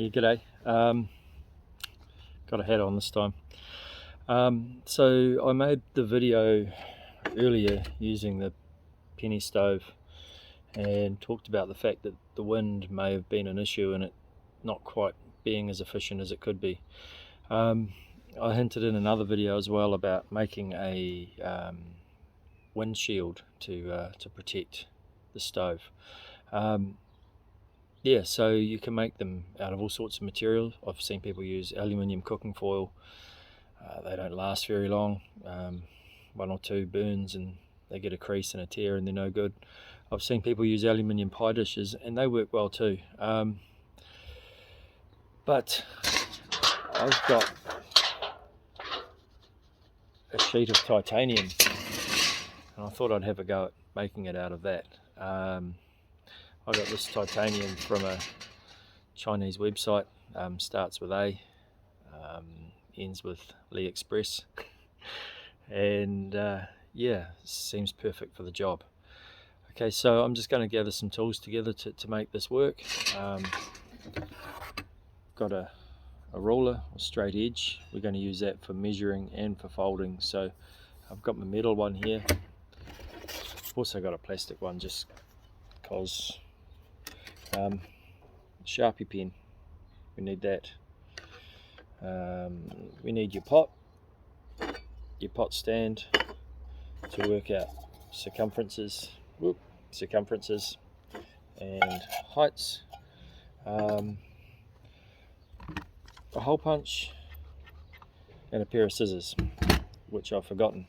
Yeah, g'day. Got a hat on this time. So I made the video earlier using the penny stove and talked about the fact that the wind may have been an issue and it not quite being as efficient as it could be. I hinted in another video as well about making a windshield to protect the stove. Yeah, so you can make them out of all sorts of materials. I've seen people use aluminium cooking foil. They don't last very long. One or two burns and they get a crease and a tear and they're no good. I've seen people use aluminium pie dishes and they work well too. But I've got a sheet of titanium and I thought I'd have a go at making it out of that. I got this titanium from a Chinese website, starts with A, ends with AliExpress, and yeah, seems perfect for the job. Okay, so I'm just going to gather some tools together to make this work. Got a ruler, a straight edge. We're going to use that for measuring and for folding. So I've got my metal one here. Also got a plastic one just because. Sharpie pen, we need that. We need your pot stand to work out circumferences and heights, a hole punch and a pair of scissors, which I've forgotten.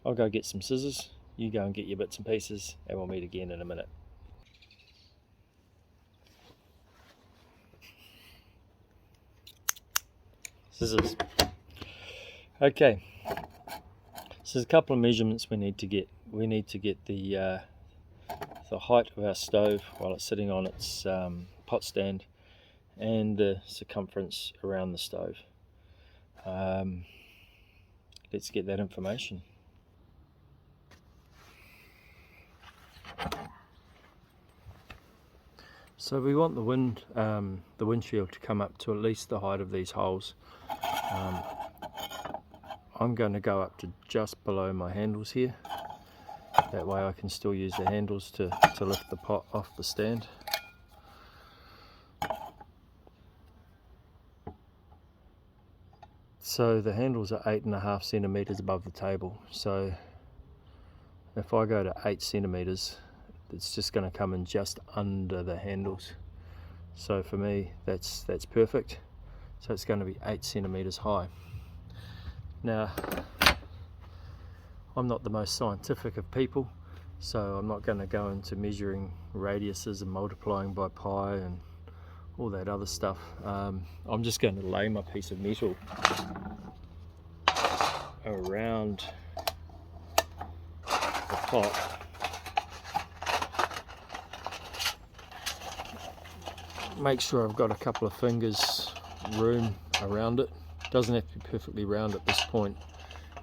I'll go get some scissors, you go and get your bits and pieces, and we'll meet again in a minute. Scissors. Okay, so there's a couple of measurements we need to get. We need to get the height of our stove while it's sitting on its pot stand and the circumference around the stove. Let's get that information. So we want the windshield to come up to at least the height of these holes. I'm going to go up to just below my handles here. That way I can still use the handles to lift the pot off the stand. So the handles are 8.5 centimeters above the table. So if I go to 8 centimeters, it's just going to come in just under the handles. So for me, that's perfect. So it's going to be 8 centimeters high. Now, I'm not the most scientific of people, so I'm not going to go into measuring radiuses and multiplying by pi and all that other stuff. I'm just going to lay my piece of metal around the pot. Make sure I've got a couple of fingers room around it. Doesn't have to be perfectly round at this point.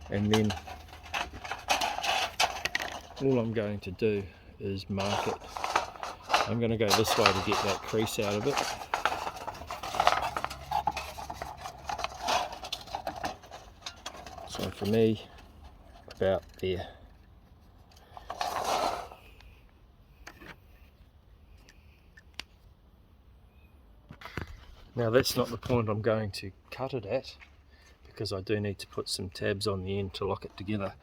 And then all I'm going to do is mark it. I'm going to go this way to get that crease out of it. So for me, about there. Now that's not the point I'm going to cut it at, because I do need to put some tabs on the end to lock it together,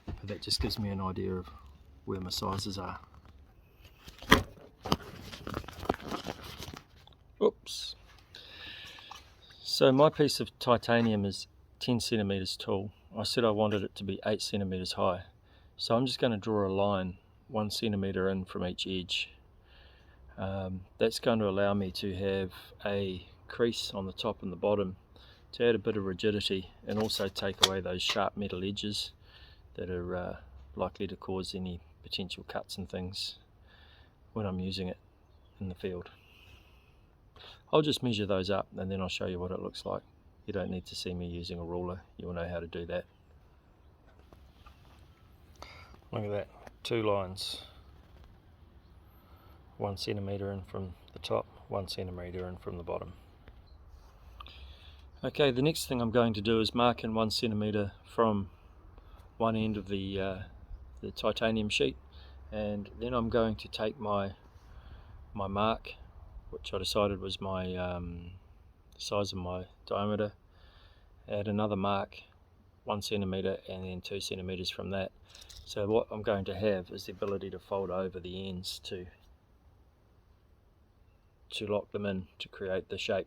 but that just gives me an idea of where my sizes are. Oops. So my piece of titanium is 10 centimeters tall. I said I wanted it to be 8 centimeters high. So I'm just going to draw a line 1 centimeter in from each edge. That's going to allow me to have a crease on the top and the bottom to add a bit of rigidity and also take away those sharp metal edges that are likely to cause any potential cuts and things when I'm using it in the field. I'll just measure those up and then I'll show you what it looks like. You don't need to see me using a ruler, you'll know how to do that. Look at that, 2 lines. 1 centimeter in from the top, 1 centimeter in from the bottom. Okay, the next thing I'm going to do is mark in 1 centimetre from one end of the titanium sheet, and then I'm going to take my mark, which I decided was my size of my diameter, add another mark 1 centimetre and then 2 centimetres from that. So what I'm going to have is the ability to fold over the ends to lock them in to create the shape.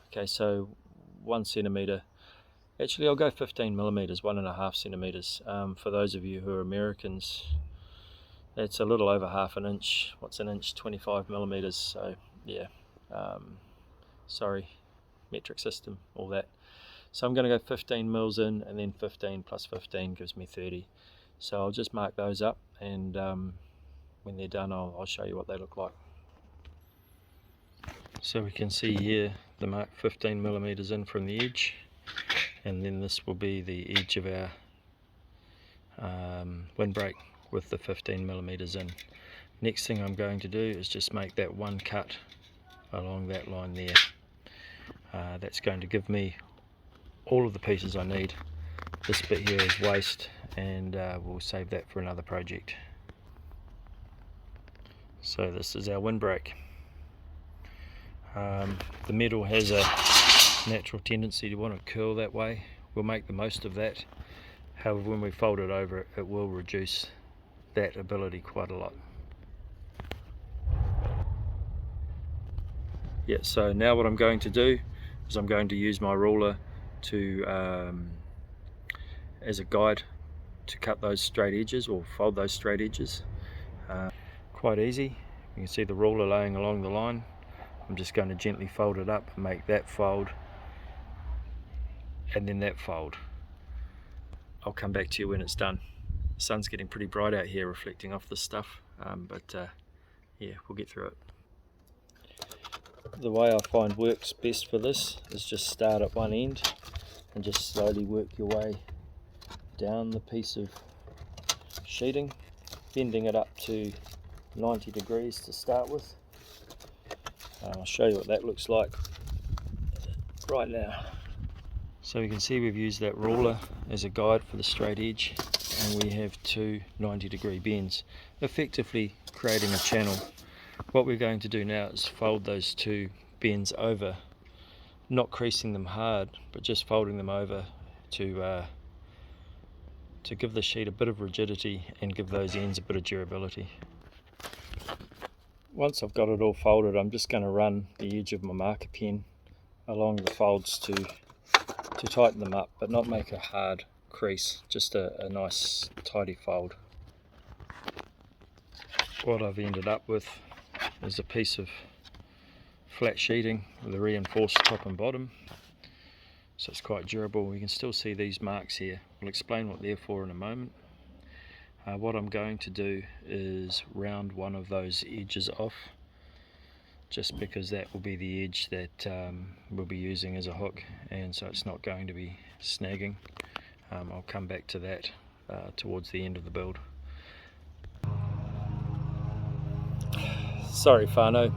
Okay, so 1 centimetre, actually I'll go 15 millimetres, 1.5 centimetres. For those of you who are Americans, it's a little over half an inch. What's an inch? 25 millimetres. So yeah, sorry, metric system, all that. So I'm going to go 15 mils in, and then 15 plus 15 gives me 30. So I'll just mark those up, and when they're done I'll show you what they look like. So we can see here the mark 15 millimeters in from the edge, and then this will be the edge of our windbreak with the 15 millimeters in. Next thing I'm going to do is just make that one cut along that line there. That's going to give me all of the pieces I need. This bit here is waste, and we'll save that for another project. So this is our windbreak. The metal has a natural tendency to want to curl that way. We'll make the most of that. However, when we fold it over, it will reduce that ability quite a lot. Yeah, so now what I'm going to do is I'm going to use my ruler to as a guide to cut those straight edges, or fold those straight edges. Quite easy. You can see the ruler laying along the line. I'm just going to gently fold it up and make that fold, and then that fold. I'll come back to you when it's done. The sun's getting pretty bright out here, reflecting off this stuff, but yeah, we'll get through it. The way I find works best for this is just start at one end and just slowly work your way down the piece of sheeting, bending it up to 90 degrees to start with. I'll show you what that looks like right now. So you can see we've used that ruler as a guide for the straight edge, and we have two 90-degree bends, effectively creating a channel. What we're going to do now is fold those two bends over, not creasing them hard, but just folding them over to give the sheet a bit of rigidity and give those ends a bit of durability. Once I've got it all folded, I'm just going to run the edge of my marker pen along the folds to tighten them up, but not make a hard crease, just a nice tidy fold. What I've ended up with is a piece of flat sheeting with a reinforced top and bottom, so it's quite durable. You can still see these marks here. I'll explain what they're for in a moment. What I'm going to do is round one of those edges off, just because that will be the edge that we'll be using as a hook, and so it's not going to be snagging. I'll come back to that towards the end of the build. Sorry whānau,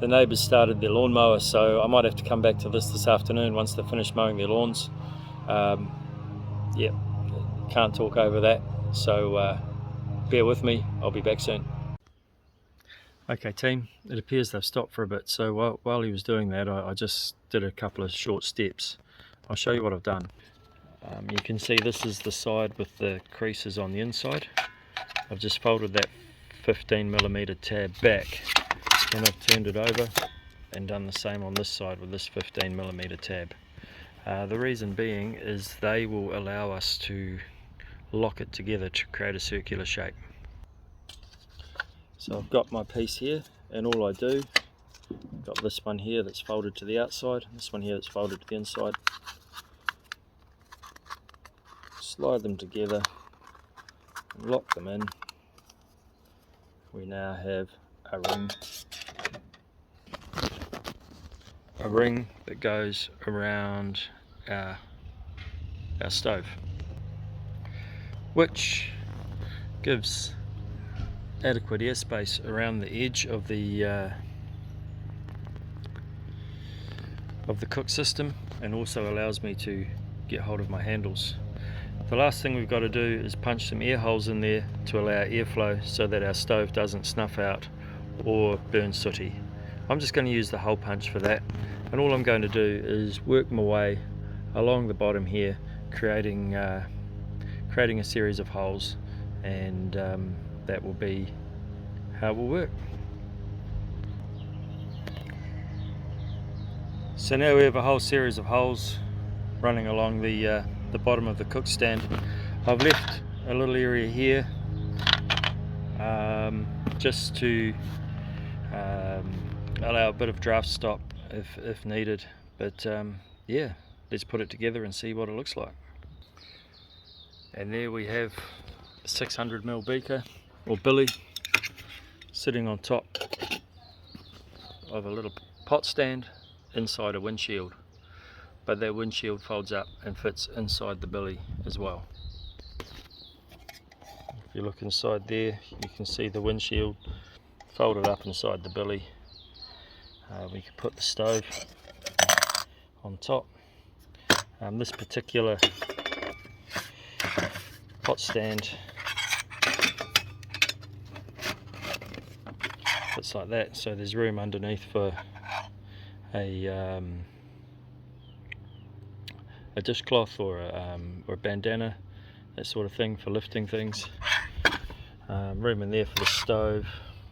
the neighbours started their lawnmower, so I might have to come back to this afternoon once they've finished mowing their lawns. Yeah, can't talk over that, so bear with me, I'll be back soon. Okay team, it appears they've stopped for a bit, so while he was doing that I just did a couple of short steps. I'll show you what I've done. You can see this is the side with the creases on the inside. I've just folded that 15mm tab back, and I've turned it over and done the same on this side with this 15mm tab. The reason being is they will allow us to lock it together to create a circular shape. So I've got my piece here, and all I do, I've got this one here that's folded to the outside, this one here that's folded to the inside. Slide them together, lock them in. We now have a ring that goes around our stove, which gives adequate airspace around the edge of the cook system, and also allows me to get hold of my handles. The last thing we've got to do is punch some air holes in there to allow airflow so that our stove doesn't snuff out or burn sooty. I'm just going to use the hole punch for that, and all I'm going to do is work my way along the bottom here, creating a series of holes, and that will be how it will work. So now we have a whole series of holes running along the bottom of the cook stand. I've left a little area here just to allow a bit of draft stop if needed, but yeah, let's put it together and see what it looks like. And there we have a 600ml beaker or billy sitting on top of a little pot stand inside a windshield, but that windshield folds up and fits inside the billy as well. If you look inside there, you can see the windshield folded up inside the billy. We could put the stove on top. This particular pot stand fits like that, so there's room underneath for a dishcloth or a bandana, that sort of thing for lifting things. Room in there for the stove,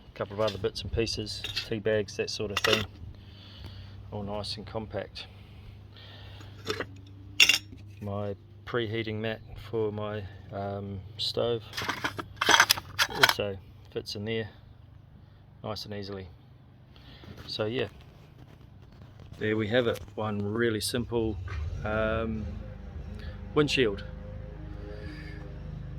a couple of other bits and pieces, tea bags, that sort of thing, all nice and compact. My preheating mat for my stove also fits in there nice and easily. So yeah, there we have it, one really simple windshield.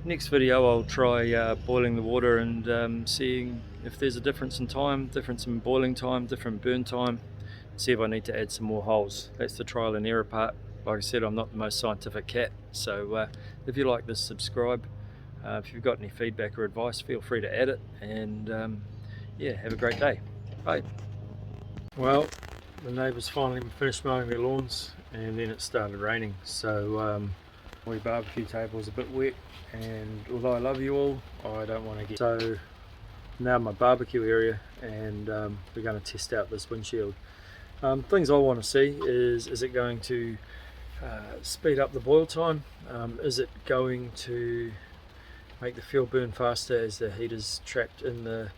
Next video I'll try boiling the water and seeing if there's a difference in time, difference in boiling time, different burn time, see if I need to add some more holes. That's the trial and error part. Like I said, I'm not the most scientific cat, so if you like this, subscribe. If you've got any feedback or advice, feel free to add it, and yeah, have a great day. Bye. Well, the neighbours finally finished mowing their lawns, and then it started raining, so my barbecue table is a bit wet, and although I love you all, I don't want to get... So now my barbecue area, and we're going to test out this windshield. Things I want to see is it going to speed up the boil time? Is it going to make the fuel burn faster as the heat is trapped in the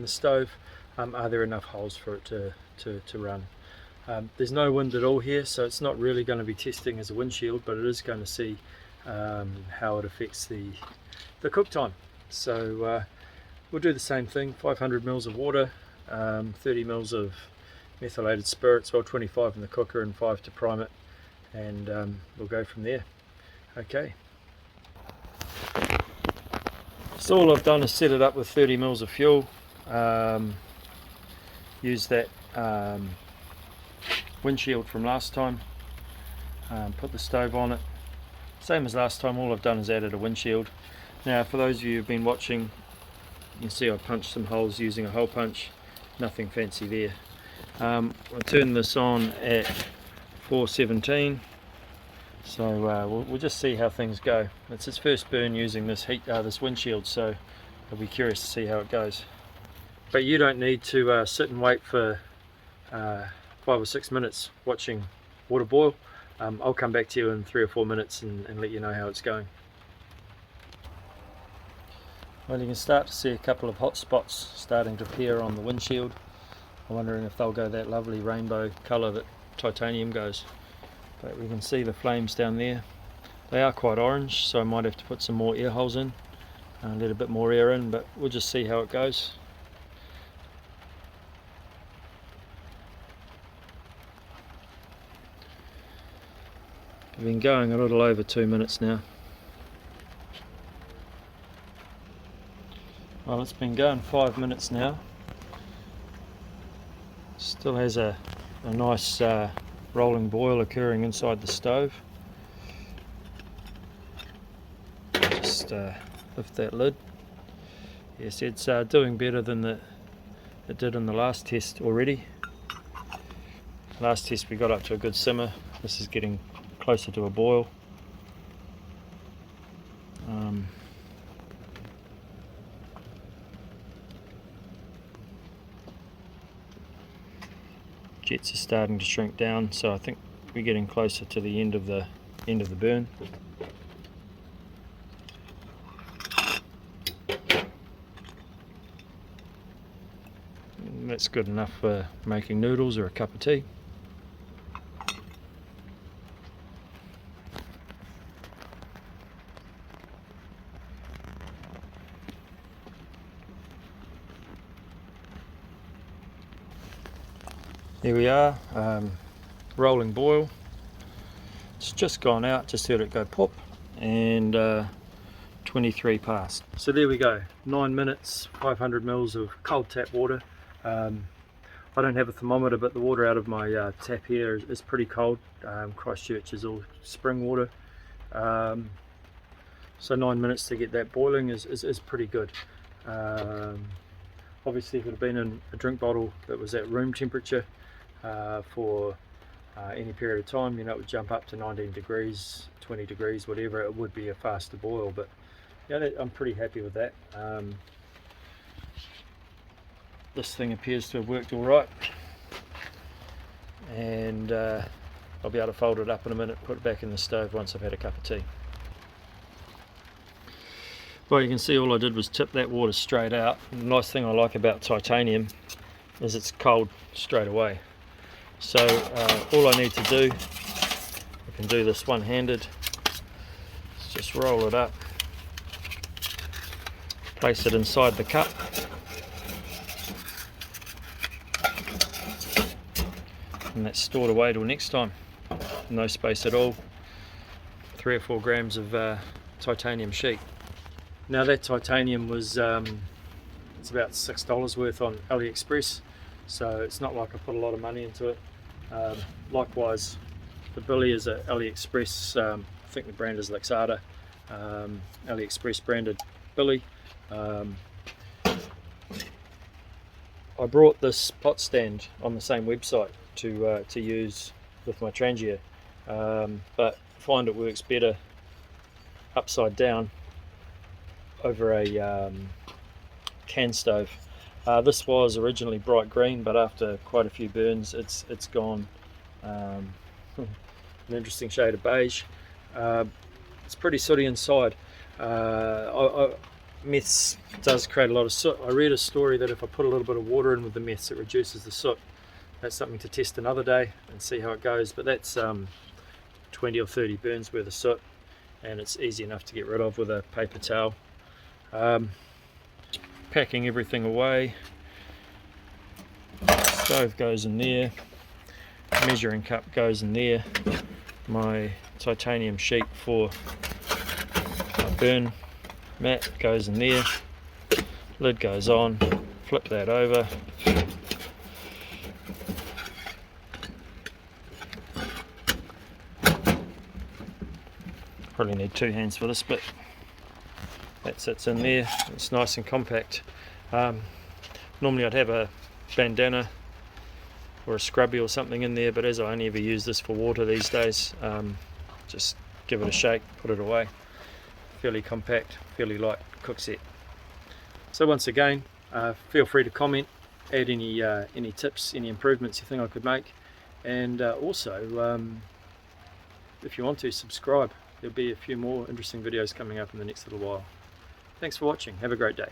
stove? Are there enough holes for it to run? There's no wind at all here, so it's not really going to be testing as a windshield, but it is going to see how it affects the cook time. So we'll do the same thing, 500 mils of water, 30 mils of methylated spirits, well 25 in the cooker and 5 to prime it, and we'll go from there. Okay. So all I've done is set it up with 30 mils of fuel. Use that windshield from last time, put the stove on it, same as last time. All I've done is added a windshield. Now for those of you who've been watching, you can see I punched some holes using a hole punch, nothing fancy there. I'll turn this on at 417, so we'll just see how things go. It's its first burn using this this windshield, so I'll be curious to see how it goes. But you don't need to sit and wait for 5 or 6 minutes watching water boil. I'll come back to you in 3 or 4 minutes and let you know how it's going. Well, you can start to see a couple of hot spots starting to appear on the windshield. I'm wondering if they'll go that lovely rainbow colour that titanium goes. But we can see the flames down there. They are quite orange, so I might have to put some more air holes in and let a bit more air in, but we'll just see how it goes. We've been going a little over 2 minutes now. Well, it's been going 5 minutes now. Still has a nice rolling boil occurring inside the stove. Just lift that lid. Yes, it's doing better than it did in the last test already. Last test we got up to a good simmer. This is getting closer to a boil. Jets are starting to shrink down, so I think we're getting closer to the end of the burn. And that's good enough for making noodles or a cup of tea. There we are, rolling boil. It's just gone out, just heard it go pop, and 23 past. So there we go, 9 minutes, 500 mils of cold tap water. I don't have a thermometer, but the water out of my tap here is pretty cold. Christchurch is all spring water. So 9 minutes to get that boiling is pretty good. Obviously if it had been in a drink bottle that was at room temperature for any period of time, you know, it would jump up to 19 degrees, 20 degrees, whatever, it would be a faster boil. But yeah, I'm pretty happy with that. This thing appears to have worked all right, and I'll be able to fold it up in a minute, put it back in the stove once I've had a cup of tea. Well, you can see all I did was tip that water straight out. And the nice thing I like about titanium is it's cold straight away. So all I need to do, I can do this one-handed, is just roll it up, place it inside the cup, and that's stored away till next time. No space at all. 3 or 4 grams of titanium sheet. Now that titanium was it's about $6 worth on AliExpress, so it's not like I put a lot of money into it. Likewise, the billy is a AliExpress, I think the brand is Laxada, AliExpress branded billy. I brought this pot stand on the same website to use with my Trangia, but I find it works better upside down over a can stove. This was originally bright green, but after quite a few burns it's gone an interesting shade of beige. It's pretty sooty inside. Meths does create a lot of soot. I read a story that if I put a little bit of water in with the meths, it reduces the soot. That's something to test another day and see how it goes, but that's 20 or 30 burns worth of soot, and it's easy enough to get rid of with a paper towel. Packing everything away, stove goes in there, measuring cup goes in there, my titanium sheet for my burn mat goes in there, lid goes on, flip that over, probably need 2 hands for this bit. That sits in there, it's nice and compact. Normally I'd have a bandana or a scrubby or something in there, but as I only ever use this for water these days, just give it a shake, put it away. Fairly compact, fairly light cook set. So once again, feel free to comment, add any tips, any improvements you think I could make, and also if you want to, subscribe. There'll be a few more interesting videos coming up in the next little while. Thanks for watching. Have a great day.